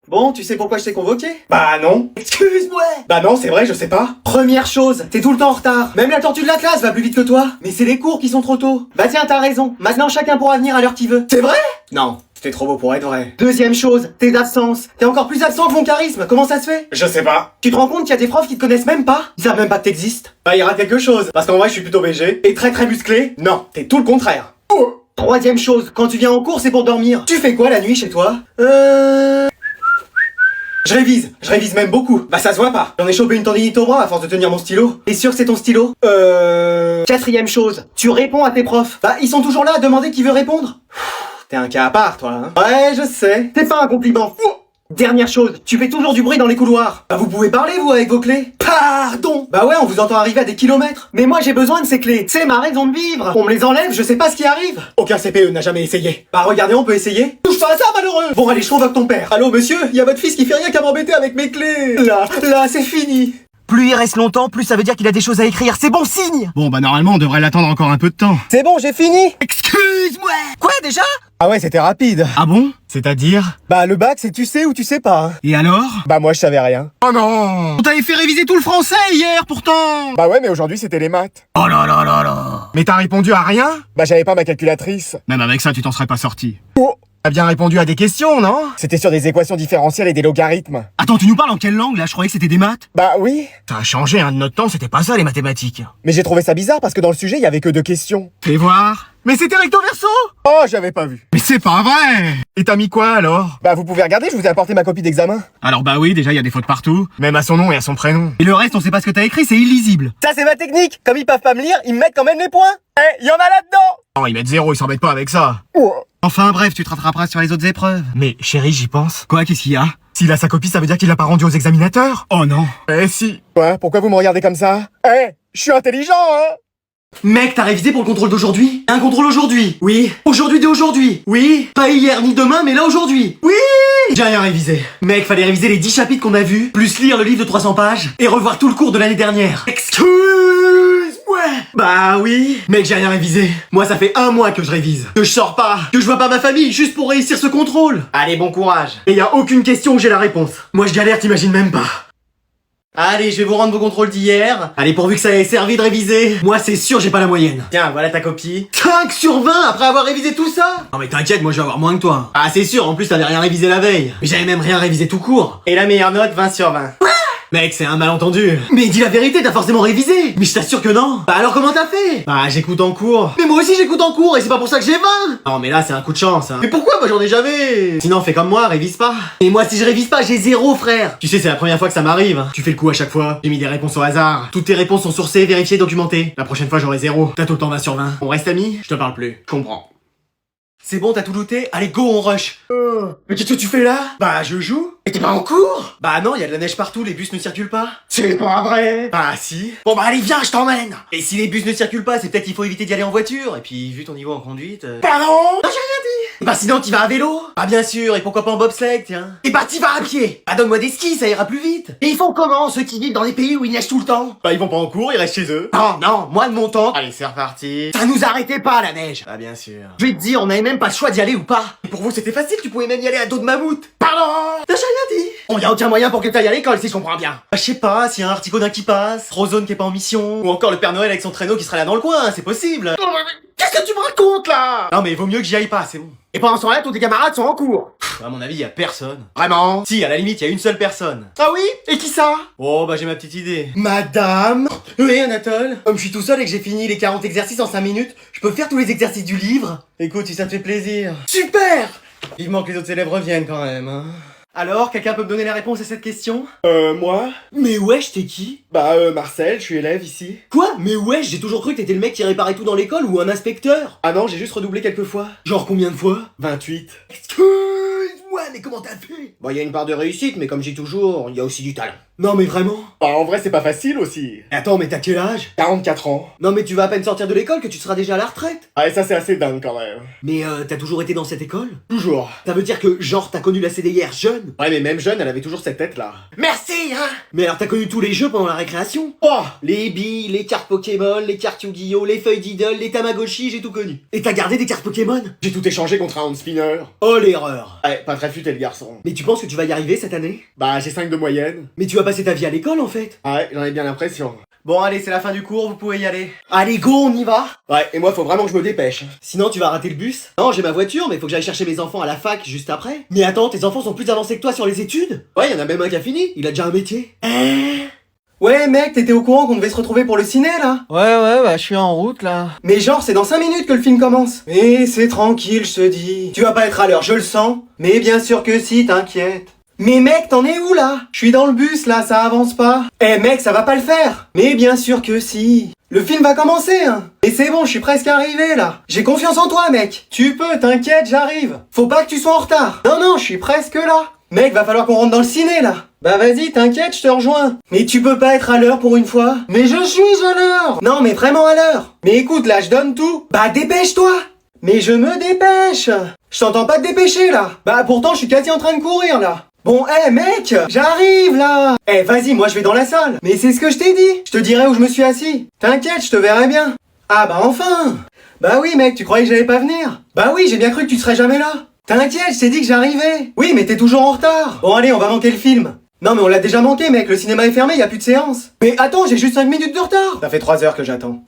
Bon, tu sais pourquoi je t'ai convoqué? Bah non. Excuse-moi. Bah non, c'est vrai, je sais pas. Première chose, t'es tout le temps en retard. Même la tortue de la classe va plus vite que toi. Mais c'est les cours qui sont trop tôt. Bah tiens, t'as raison. Maintenant, chacun pourra venir à l'heure qu'il veut. C'est vrai? Non. C'était trop beau pour être vrai. Deuxième chose, tes absences. T'es encore plus absent que mon charisme. Comment ça se fait? Je sais pas. Tu te rends compte qu'il y a des profs qui te connaissent même pas? Ils savent même pas que t'existes. Bah il y aura quelque chose. Parce qu'en vrai, je suis plutôt BG. Et très très musclé. Non, t'es tout le contraire. Troisième chose, quand tu viens en cours, c'est pour dormir. Tu fais quoi la nuit chez toi? Je révise même beaucoup. Bah ça se voit pas. J'en ai chopé une tendinite au bras à force de tenir mon stylo. T'es sûr que c'est ton stylo? Quatrième chose, tu réponds à tes profs. Bah, ils sont toujours là à demander qui veut répondre. T'es un cas à part, toi, hein. Ouais, je sais. C'est pas un compliment. Dernière chose, tu fais toujours du bruit dans les couloirs. Bah vous pouvez parler, vous, avec vos clés. Pardon. Bah ouais, on vous entend arriver à des kilomètres. Mais moi j'ai besoin de ces clés. C'est ma raison de vivre. On me les enlève, je sais pas ce qui arrive. Aucun CPE n'a jamais essayé. Bah regardez, on peut essayer. Touche pas à ça, malheureux. Bon allez, je convoque ton père. Allô monsieur, y a votre fils qui fait rien qu'à m'embêter avec mes clés. Là, c'est fini. Plus il reste longtemps, plus ça veut dire qu'il a des choses à écrire. C'est bon signe. Bon bah normalement on devrait l'attendre encore un peu de temps. C'est bon, j'ai fini. Excuse-moi. Quoi déjà? Ah ouais, c'était rapide. Ah bon? C'est-à-dire? Bah le bac, c'est tu sais ou tu sais pas. Hein. Et alors? Bah moi, je savais rien. Oh non! On t'avait fait réviser tout le français hier pourtant! Bah ouais, mais aujourd'hui, c'était les maths. Oh là là là là! Mais t'as répondu à rien? Bah j'avais pas ma calculatrice. Même avec ça tu t'en serais pas sorti. Oh. T'as bien répondu à des questions, non? C'était sur des équations différentielles et des logarithmes. Attends, tu nous parles en quelle langue là? Je croyais que c'était des maths. Bah oui. T'as changé, hein, de notre temps, c'était pas ça les mathématiques. Mais j'ai trouvé ça bizarre parce que dans le sujet, il y avait que 2 questions. Fais voir. Mais c'était recto verso! Oh, j'avais pas vu. Mais c'est pas vrai! Et t'as mis quoi alors? Bah vous pouvez regarder, je vous ai apporté ma copie d'examen. Alors bah oui, déjà il y a des fautes partout, même à son nom et à son prénom. Et le reste, on sait pas ce que t'as écrit, c'est illisible. Ça c'est ma technique. Comme ils peuvent pas me lire, ils me mettent quand même les points. Eh, y en a là-dedans. Non, ils mettent 0, ils s'embêtent pas avec ça. Oh. Enfin bref, tu te rattraperas sur les autres épreuves. Mais chérie, j'y pense. Quoi, qu'est-ce qu'il y a? S'il a sa copie, ça veut dire qu'il l'a pas rendu aux examinateurs? Oh non. Eh si. Ouais, pourquoi vous me regardez comme ça? Eh, je suis intelligent, hein. Mec, t'as révisé pour le contrôle d'aujourd'hui? Un contrôle aujourd'hui? Oui. Aujourd'hui de aujourd'hui? Oui. Pas hier ni demain, mais là aujourd'hui? Oui. J'ai rien révisé. Mec, fallait réviser les 10 chapitres qu'on a vus, plus lire le livre de 300 pages, et revoir tout le cours de l'année dernière. Excuse-moi. Bah oui. Mec, j'ai rien révisé. Moi, ça fait 1 mois que je révise. Que je sors pas. Que je vois pas ma famille, juste pour réussir ce contrôle. Allez, bon courage. Et y a aucune question où j'ai la réponse. Moi, je galère, t'imagines même pas. Allez, je vais vous rendre vos contrôles d'hier. Allez, pourvu que ça ait servi de réviser. Moi, c'est sûr, j'ai pas la moyenne. Tiens, voilà ta copie. 5 sur 20 après avoir révisé tout ça? Non mais t'inquiète, moi je vais avoir moins que toi. Ah, c'est sûr, en plus t'avais rien révisé la veille. Mais j'avais même rien révisé tout court. Et la meilleure note, 20 sur 20. Mec, c'est un malentendu. Mais dis la vérité, t'as forcément révisé. Mais je t'assure que non. Bah alors comment t'as fait? Bah j'écoute en cours. Mais moi aussi j'écoute en cours et c'est pas pour ça que j'ai 20. Non mais là c'est un coup de chance. Hein. Mais pourquoi moi j'en ai jamais? Sinon fais comme moi, révise pas. Et moi si je révise pas, j'ai 0 frère. Tu sais c'est la première fois que ça m'arrive. Tu fais le coup à chaque fois. J'ai mis des réponses au hasard. Toutes tes réponses sont sourcées, vérifiées, documentées. La prochaine fois j'aurai 0. T'as tout le temps 20 sur 20. On reste amis? Je te parle plus. Je comprends. C'est bon, t'as tout looté? Allez, go, on rush. Mais qu'est-ce que tu fais là? Bah, je joue. Et t'es pas en cours? Bah non, y a de la neige partout, les bus ne circulent pas. C'est pas vrai. Bah si. Bon bah allez, viens, je t'emmène. Et si les bus ne circulent pas, c'est peut-être qu'il faut éviter d'y aller en voiture. Et puis, vu ton niveau en conduite... Pardon? Non, j'ai rien dit. Bah sinon, t'y vas à vélo? Bah bien sûr, et pourquoi pas en bobsleigh, tiens. Et bah t'y vas à pied. Bah donne-moi des skis, ça ira plus vite. Et ils font comment, ceux qui vivent dans les pays où il neige tout le temps? Bah ils vont pas en cours, ils restent chez eux. Non, moi de mon temps... Allez, c'est reparti. Ça nous arrêtait pas, la neige. Bah bien sûr. Je vais te dire, on avait même pas le choix d'y aller ou pas. Et pour vous, c'était facile, tu pouvais même y aller à dos de mammouth. Pardon? J'ai rien dit. Bon, y a aucun moyen pour que t'ailles à l'école, si je comprends bien. Bah, je sais pas, s'il y a un articodin qui passe, Frozone qui est pas en mission, ou encore le Père Noël avec son traîneau qui sera là dans le coin, c'est possible. Qu'est-ce que tu me racontes, là? Non, mais vaut mieux que j'y aille pas, c'est bon. Et pendant ce temps-là, tous tes camarades sont en cours. À mon avis, y a personne. Vraiment? Si, à la limite, y a une seule personne. Ah oui? Et qui ça? Oh, bah j'ai ma petite idée. Madame? Oui, Anatole? Comme je suis tout seul et que j'ai fini les 40 exercices en 5 minutes, je peux faire tous les exercices du livre? Écoute, si ça te fait plaisir. Super! Vivement que les autres élèves reviennent quand même, hein. Alors, quelqu'un peut me donner la réponse à cette question? Moi? Mais wesh, t'es qui? Bah, Marcel, je suis élève ici. Quoi? Mais wesh, j'ai toujours cru que t'étais le mec qui réparait tout dans l'école ou un inspecteur. Ah non, j'ai juste redoublé quelques fois. Genre combien de fois? 28. Excuse-moi, mais comment t'as fait? Bon, y a une part de réussite, mais comme je dis toujours, y a aussi du talent. Non mais vraiment? Bah, en vrai, c'est pas facile aussi. Attends, mais t'as quel âge? 44 ans. Non mais tu vas à peine sortir de l'école que tu seras déjà à la retraite. Ah, et ça, c'est assez dingue quand même. Mais t'as toujours été dans cette école? Toujours. Ça veut dire que genre t'as connu la CDIR jeune? Ouais, mais même jeune, elle avait toujours cette tête-là. Merci, hein? Mais alors t'as connu tous les jeux pendant la récréation? Oh! Les billes, les cartes Pokémon, les cartes Yu-Gi-Oh, les feuilles d'idole, les Tamagotchi, j'ai tout connu. Et t'as gardé des cartes Pokémon? J'ai tout échangé contre un hand spinner. Oh l'erreur. Ouais, pas très très futé le garçon. Mais tu penses que tu vas y arriver cette année? Bah, j'ai 5 de moyenne. Mais tu vas passer ta vie à l'école en fait. Ah ouais, j'en ai bien l'impression. Bon allez, c'est la fin du cours, vous pouvez y aller. Allez go, on y va. Ouais, et moi, faut vraiment que je me dépêche. Sinon tu vas rater le bus. Non, j'ai ma voiture, mais faut que j'aille chercher mes enfants à la fac juste après. Mais attends, tes enfants sont plus avancés que toi sur les études? Ouais, y'en a même un qui a fini. Il a déjà un métier. Ouais, mec, t'étais au courant qu'on devait se retrouver pour le ciné, là? Ouais, bah je suis en route là. Mais genre, c'est dans 5 minutes que le film commence. Mais c'est tranquille, je te dis. Tu vas pas être à l'heure, je le sens. Mais bien sûr que si, t'inquiète. Mais mec, t'en es où là? Je suis dans le bus là, ça avance pas. Eh mec, ça va pas le faire. Mais bien sûr que si. Le film va commencer, hein. Et c'est bon, je suis presque arrivé là. J'ai confiance en toi, mec. Tu peux, t'inquiète, j'arrive. Faut pas que tu sois en retard. Non, je suis presque là. Mec, va falloir qu'on rentre dans le ciné là. Bah vas-y, t'inquiète, je te rejoins. Mais tu peux pas être à l'heure pour une fois. Mais je suis à l'heure. Non, mais vraiment à l'heure. Mais écoute, là, je donne tout. Bah dépêche-toi. Mais je me dépêche. Je t'entends pas te dépêcher là. Bah pourtant, je suis quasi en train de courir là. Bon, mec, j'arrive là. Vas-y, moi je vais dans la salle. Mais c'est ce que je t'ai dit. Je te dirai où je me suis assis. T'inquiète, je te verrai bien. Ah bah enfin. Bah oui, mec, tu croyais que j'allais pas venir? Bah oui, j'ai bien cru que tu serais jamais là. T'inquiète, je t'ai dit que j'arrivais. Oui, mais t'es toujours en retard. Bon allez, on va manquer le film. Non mais on l'a déjà manqué, mec, le cinéma est fermé, y a plus de séance. Mais attends, j'ai juste 5 minutes de retard. Ça fait 3 heures que j'attends.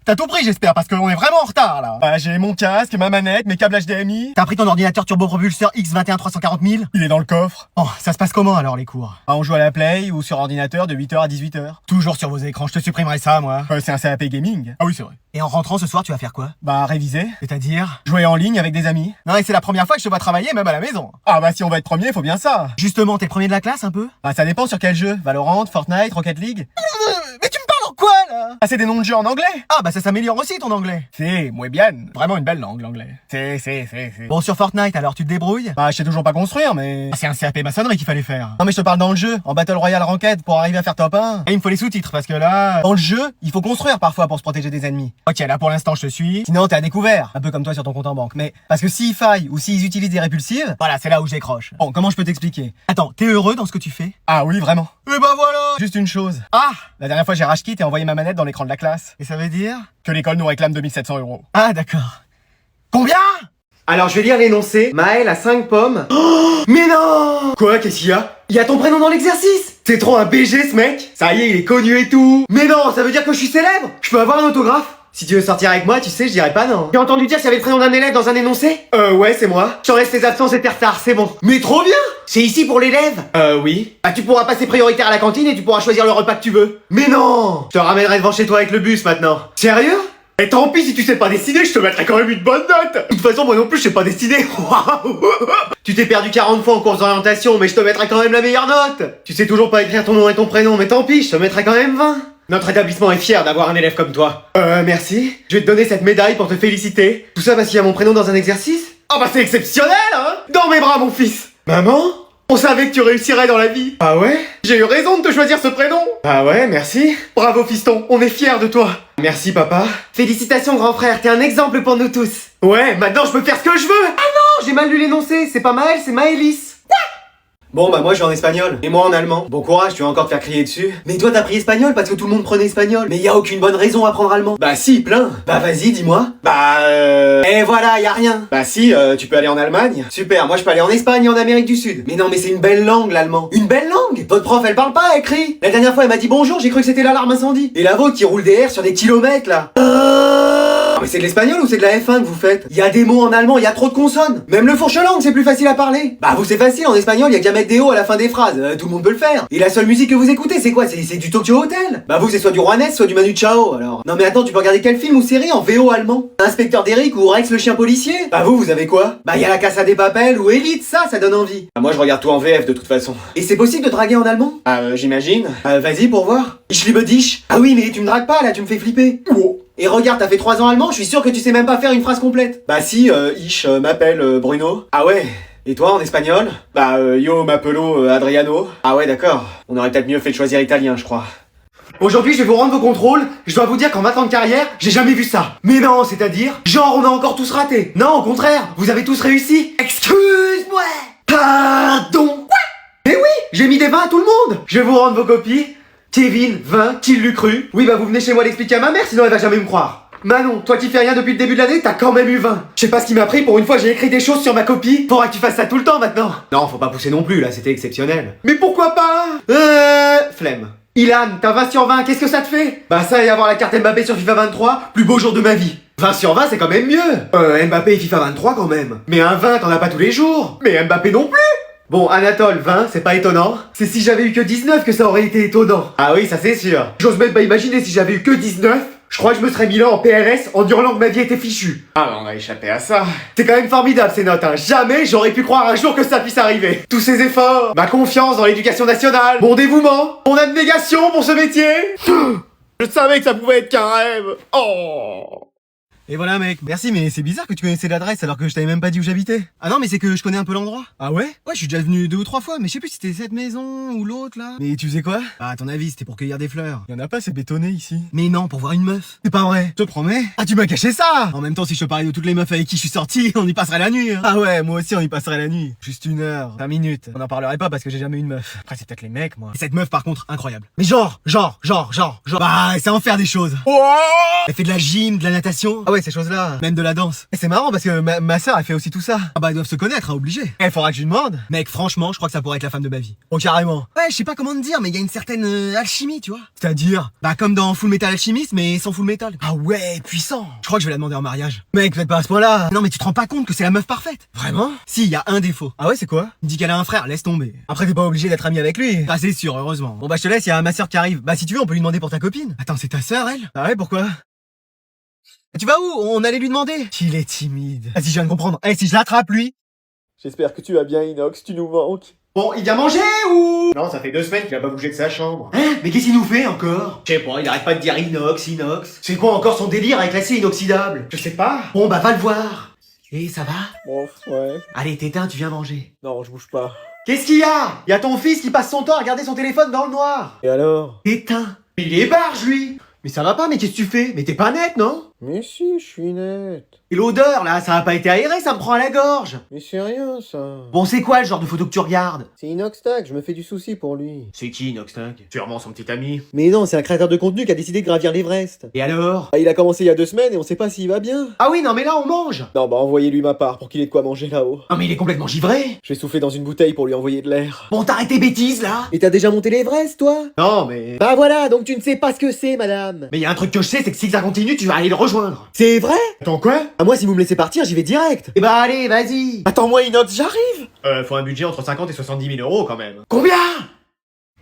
T'as tout pris, j'espère, parce qu'on est vraiment en retard, là. Bah, j'ai mon casque, ma manette, mes câbles HDMI. T'as pris ton ordinateur turbopropulseur X21 340 000? Il est dans le coffre. Bon, ça se passe comment, alors, les cours? Bah, on joue à la Play ou sur ordinateur de 8h à 18h. Toujours sur vos écrans, je te supprimerai ça, moi. C'est un CAP gaming. Ah oui, c'est vrai. Et en rentrant ce soir, tu vas faire quoi? Bah, réviser. C'est-à-dire? Jouer en ligne avec des amis. Non, et c'est la première fois que je te vois travailler, même à la maison. Ah bah, si on va être premier, faut bien ça. Justement, t'es premier de la classe, un peu? Bah, ça dépend sur quel jeu. Valorant, Fortnite, Rocket League. Mais tu me parles en quoi, là? Ah, c'est des noms de jeux en anglais? Ah, bah, ça s'améliore aussi, ton anglais. C'est, muy bien. Vraiment une belle langue, l'anglais. C'est. Bon, sur Fortnite, alors, tu te débrouilles? Bah, je sais toujours pas construire, mais... c'est un CAP maçonnerie qu'il fallait faire. Non, mais je te parle dans le jeu, en Battle Royale Ranked, pour arriver à faire top 1. Et il me faut les sous-titres, parce que là, dans le jeu, il faut construire parfois pour se protéger des ennemis. Ok, là, pour l'instant, je te suis. Sinon, t'es à découvert. Un peu comme toi sur ton compte en banque. Mais, parce que s'ils faillent, ou s'ils utilisent des répulsives, voilà, c'est là où je décroche. Bon, comment je peux t'expliquer? Attends, t'es heureux dans ce que tu fais? Ah oui, vraiment. Et bah voilà! Juste une chose. Ah! La dernière fois, j'ai rage quit et envoyé ma manette dans l'écran de la classe. Et ça veut dire? Que l'école nous réclame 2700 €. Ah, d'accord. Combien? Alors je vais lire l'énoncé. Maël a 5 pommes. Oh, mais non! Quoi, qu'est-ce qu'il y a? Il y a ton prénom dans l'exercice! C'est trop un BG ce mec! Ça y est, il est connu et tout! Mais non, ça veut dire que je suis célèbre! Je peux avoir un autographe? Si tu veux sortir avec moi, tu sais, je dirais pas non. J'ai entendu dire qu'il y avait le prénom d'un élève dans un énoncé? Ouais, c'est moi. J'en reste tes absences et tes retards, c'est bon. Mais trop bien! C'est ici pour l'élève? Oui. Bah tu pourras passer prioritaire à la cantine et tu pourras choisir le repas que tu veux. Mais non! Je te ramènerai devant chez toi avec le bus maintenant. Sérieux? Et tant pis si tu sais pas dessiner, je te mettrai quand même une bonne note. De toute façon, moi non plus, je sais pas dessiner. Waouh. Tu t'es perdu 40 fois en cours d'orientation, mais je te mettrai quand même la meilleure note. Tu sais toujours pas écrire ton nom et ton prénom, mais tant pis, je te mettrai quand même 20. Notre établissement est fier d'avoir un élève comme toi. Merci. Je vais te donner cette médaille pour te féliciter. Tout ça parce qu'il y a mon prénom dans un exercice? Oh bah c'est exceptionnel, hein. Dans mes bras, mon fils. Maman? On savait que tu réussirais dans la vie. Ah ouais? J'ai eu raison de te choisir ce prénom. Ah ouais, merci. Bravo fiston, on est fiers de toi. Merci papa. Félicitations grand frère, t'es un exemple pour nous tous. Ouais, maintenant je peux faire ce que je veux. Ah non, j'ai mal lu l'énoncé, c'est pas Maël, c'est Maëlys. Bon bah moi je suis en espagnol, et moi en allemand. Bon courage, tu vas encore te faire crier dessus. Mais toi t'as pris espagnol parce que tout le monde prenait espagnol. Mais y a aucune bonne raison à prendre allemand. Bah si, plein. Bah vas-y, dis-moi. Et voilà, y a rien. Bah si, tu peux aller en Allemagne. Super, moi je peux aller en Espagne et en Amérique du Sud. Mais non mais c'est une belle langue l'allemand. Une belle langue. Votre prof elle parle pas, elle crie. La dernière fois elle m'a dit bonjour, j'ai cru que c'était l'alarme incendie. Et la vôtre qui roule des airs sur des kilomètres là. Mais c'est de l'espagnol ou c'est de la F1 que vous faites? Il y a des mots en allemand, il y a trop de consonnes. Même le fourche-langue, c'est plus facile à parler. Bah vous c'est facile, en espagnol, il y a qu'à mettre des O à la fin des phrases. Tout le monde peut le faire. Et la seule musique que vous écoutez, c'est quoi? C'est du Tokyo Hotel. Bah vous c'est soit du Juanes, soit du Manu Chao, alors. Non mais attends, tu peux regarder quel film ou série en VO allemand? Inspecteur d'Eric ou Rex le chien policier? Bah vous avez quoi? Bah il y a la Casa des Papel ou Elite, ça donne envie. Bah moi je regarde tout en VF de toute façon. Et c'est possible de draguer en allemand? J'imagine. Vas-y pour voir. Ich liebe dich. Ah oui mais tu me dragues pas là, tu me fais flipper. Oh. Et regarde, t'as fait 3 ans allemand, je suis sûr que tu sais même pas faire une phrase complète. Bah si, ich m'appelle Bruno. Ah ouais. Et toi en espagnol? Bah yo m'appelo Adriano. Ah ouais d'accord. On aurait peut-être mieux fait de choisir italien je crois. Aujourd'hui, je vais vous rendre vos contrôles. Je dois vous dire qu'en 20 ans de carrière, j'ai jamais vu ça. Mais non, c'est-à-dire, genre on a encore tous raté. Non, au contraire, vous avez tous réussi. Excuse-moi. Pardon. Eh oui, j'ai mis des 20 à tout le monde. Je vais vous rendre vos copies. Kevin, 20, qui l'eût cru? Oui, bah vous venez chez moi l'expliquer à ma mère, sinon elle va jamais me croire. Manon, toi qui fais rien depuis le début de l'année, t'as quand même eu 20. Je sais pas ce qui m'a pris, pour une fois j'ai écrit des choses sur ma copie. Faudra que tu fasses ça tout le temps maintenant. Non, faut pas pousser non plus, là, c'était exceptionnel. Mais pourquoi pas Flemme. Ilan, t'as 20 sur 20, qu'est-ce que ça te fait? Bah ça et avoir la carte Mbappé sur FIFA 23, plus beau jour de ma vie. 20 sur 20 c'est quand même mieux. Mbappé et FIFA 23 quand même. Mais un 20 t'en as pas tous les jours. Mais Mbappé non plus. Bon, Anatole, 20, c'est pas étonnant. C'est si j'avais eu que 19 que ça aurait été étonnant. Ah oui, ça c'est sûr. J'ose même pas imaginer si j'avais eu que 19. Je crois que je me serais mis là en PLS en hurlant que ma vie était fichue. Ah bah on a échappé à ça. C'est quand même formidable ces notes, hein. Jamais j'aurais pu croire un jour que ça puisse arriver. Tous ces efforts, ma confiance dans l'éducation nationale, mon dévouement, mon abnégation pour ce métier. Je savais que ça pouvait être qu'un rêve. Oh. Et voilà mec, merci, mais c'est bizarre que tu connaissais l'adresse alors que je t'avais même pas dit où j'habitais. Ah non, mais c'est que je connais un peu l'endroit. Ah ouais? Ouais, je suis déjà venu 2 ou 3 fois, mais je sais plus si c'était cette maison ou l'autre là. Mais tu faisais quoi? Ah, à ton avis, c'était pour cueillir des fleurs. Y en a pas, c'est bétonné ici. Mais non, pour voir une meuf. C'est pas vrai, je te promets. Ah, tu m'as caché ça! En même temps, si je te parlais de toutes les meufs avec qui je suis sorti, on y passerait la nuit. Hein. Ah ouais, moi aussi on y passerait la nuit. Juste 1 heure, 5 minutes. On en parlerait pas parce que j'ai jamais eu une meuf. Après, c'est peut-être les mecs, moi. Et cette meuf, par contre, incroyable. Mais genre. Bah, c'est en faire des choses. Elle fait de la gym, de la natation. Ah ouais, ces choses-là. Même de la danse. Et c'est marrant parce que ma sœur elle fait aussi tout ça. Ah bah elles doivent se connaître, hein, obligé. Il faudra que je lui demande. Mec, franchement, je crois que ça pourrait être la femme de ma vie. Oh carrément. Ouais, je sais pas comment te dire, mais il y a une certaine alchimie, tu vois. C'est-à-dire, bah comme dans Full Metal Alchemist, mais sans Full Metal. Ah ouais, puissant. Je crois que je vais la demander en mariage. Mec, peut-être pas à ce point-là. Non mais tu te rends pas compte que c'est la meuf parfaite. Vraiment? Si, il y a un défaut. Ah ouais, c'est quoi? Il dit qu'elle a un frère, laisse tomber. Après t'es pas obligé d'être ami avec lui. Ah c'est sûr, heureusement. Bon bah je te laisse, il y a ma sœur qui arrive. Bah si tu veux, on peut lui demander pour ta copine. Attends, c'est ta sœur elle? Ah ouais, pourquoi? Tu vas où? On allait lui demander. Il est timide. Vas-y, je viens de comprendre. Eh, si je l'attrape, lui. J'espère que tu vas bien, Inox, tu nous manques. Bon, il vient manger ou? Non, ça fait 2 semaines qu'il a pas bougé de sa chambre. Hein? Mais qu'est-ce qu'il nous fait encore? Je sais pas, il arrête pas de dire inox. C'est quoi encore son délire avec l'acier inoxydable? Je sais pas. Bon, bah va le voir. Et ça va? Bon, ouais. Allez, t'éteins, tu viens manger. Non, je bouge pas. Qu'est-ce qu'il y a? Y a ton fils qui passe son temps à regarder son téléphone dans le noir. Et alors? Éteins. Il est barge, lui. Mais ça va pas, mais qu'est-ce que tu fais? Mais t'es pas net, non? Mais si, je suis net. Et l'odeur, là, ça a pas été aéré, ça me prend à la gorge. Mais c'est rien, ça. Bon, c'est quoi le genre de photo que tu regardes? C'est Inoxtag, je me fais du souci pour lui. C'est qui, Inoxtag? Sûrement son petit ami. Mais non, c'est un créateur de contenu qui a décidé de gravir l'Everest. Et alors? Ah, il a commencé il y a 2 semaines et on sait pas s'il va bien. Ah oui, non mais là on mange. Non, bah envoyez-lui ma part pour qu'il ait de quoi manger là-haut. Non mais il est complètement givré. Je vais souffler dans une bouteille pour lui envoyer de l'air. Bon, t'arrêtes tes bêtises, là. Et t'as déjà monté l'Everest, toi? Non mais... Bah voilà, donc tu ne sais pas ce que c'est, madame. Mais y a un truc que je sais, c'est que si ça continue, tu vas aller le rejoindre. C'est vrai? Attends, quoi? Ah, moi, si vous me laissez partir, j'y vais direct. Eh bah allez, vas-y. Attends-moi, Inox, j'arrive. Faut un budget entre 50 et 70 000 euros quand même. Combien?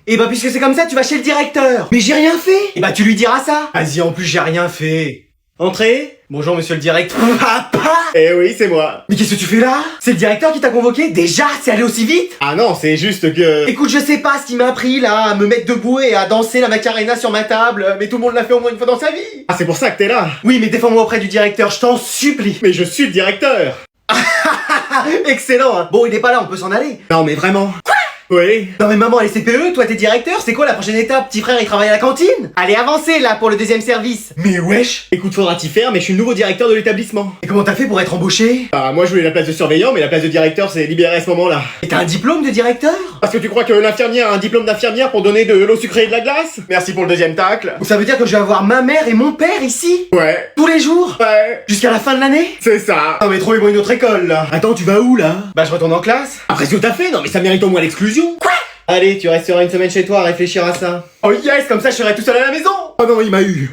Eh bah puisque c'est comme ça, tu vas chez le directeur. Mais j'ai rien fait. Eh bah tu lui diras ça. Vas-y, en plus j'ai rien fait. Entrez. Bonjour monsieur le directeur. Papa. Eh oui, c'est moi. Mais qu'est-ce que tu fais là? C'est le directeur qui t'a convoqué? Déjà? C'est allé aussi vite? Ah non, c'est juste que... Écoute, je sais pas ce qui m'a pris là, à me mettre debout et à danser la Macarena sur ma table, mais tout le monde l'a fait au moins une fois dans sa vie. Ah, c'est pour ça que t'es là. Oui, mais défends-moi auprès du directeur, je t'en supplie. Mais je suis le directeur. Excellent, hein. Bon, il est pas là, on peut s'en aller. Non mais vraiment. Quoi? Oui. Non mais maman, elle est CPE, toi t'es directeur, c'est quoi la prochaine étape? Petit frère il travaille à la cantine? Allez, avancez là pour le 2e service. Mais wesh. Écoute, faudra t'y faire, mais je suis le nouveau directeur de l'établissement. Et comment t'as fait pour être embauché? Bah moi je voulais la place de surveillant, mais la place de directeur s'est libérée à ce moment-là. Et t'as un diplôme de directeur? Parce que tu crois que l'infirmière a un diplôme d'infirmière pour donner de l'eau sucrée et de la glace? Merci pour le 2e tacle. Donc ça veut dire que je vais avoir ma mère et mon père ici? Ouais. Tous les jours? Ouais. Jusqu'à la fin de l'année? C'est ça. Non mais trouvez-moi une autre école là. Attends, tu vas où là? Bah je retourne en classe. Après ce que t'as fait, non mais ça mérite au moins l'exclusion. Quoi? Allez, tu resteras une semaine chez toi à réfléchir à ça. Oh yes, comme ça je serai tout seul à la maison. Oh non, il m'a eu.